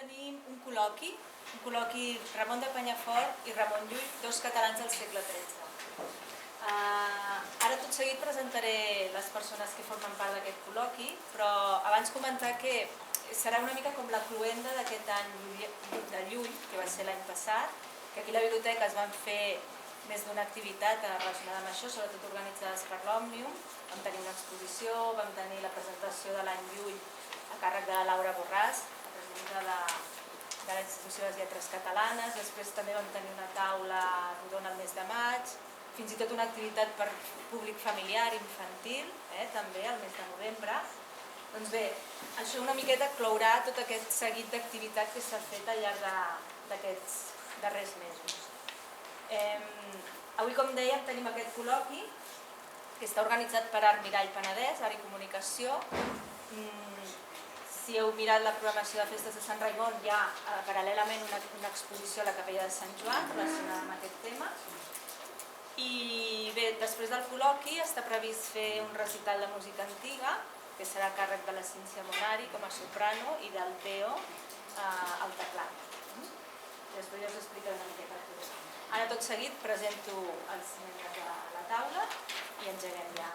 tenim un col·loqui Ramon de Penyafort i Ramon Llull, dos catalans del segle XIII. Ara tot seguit presentaré les persones que formen part d'aquest col·loqui, però abans comentar que serà una mica com la cloenda d'aquest any de Llull, que va ser l'any passat, que aquí a la biblioteca es van fer més d'una activitat relacionada amb això, sobretot organitzades per l'Òmnium. Vam tenir una exposició, vam tenir la presentació de l'any Llull a càrrec de Laura Borràs, la presidenta de la Institució de les Lletres Catalanes. Després també vam tenir una taula rodona el mes de maig, fins i tot una activitat per públic familiar i infantil, també el mes de novembre. Doncs bé, això una miqueta clourà tot aquest seguit d'activitat que s'ha fet al llarg d'aquests darrers mesos. Avui, com dèiem, tenim aquest col·loqui que està organitzat per Art Mirall Penedès, Art i Comunicació. Si heu mirat la programació de Festes de Sant Raimon, hi ha paral·lelament una exposició a la Capella de Sant Joan relacionada amb aquest tema. I bé, després del col·loqui està previst fer un recital de música antiga, que serà a càrrec de la Cíntia Monari com a soprano i del Teo al teclat. Després ja us explicaré una miqueta tot això. Ara tot seguit presento els membres de la taula i engeguem ja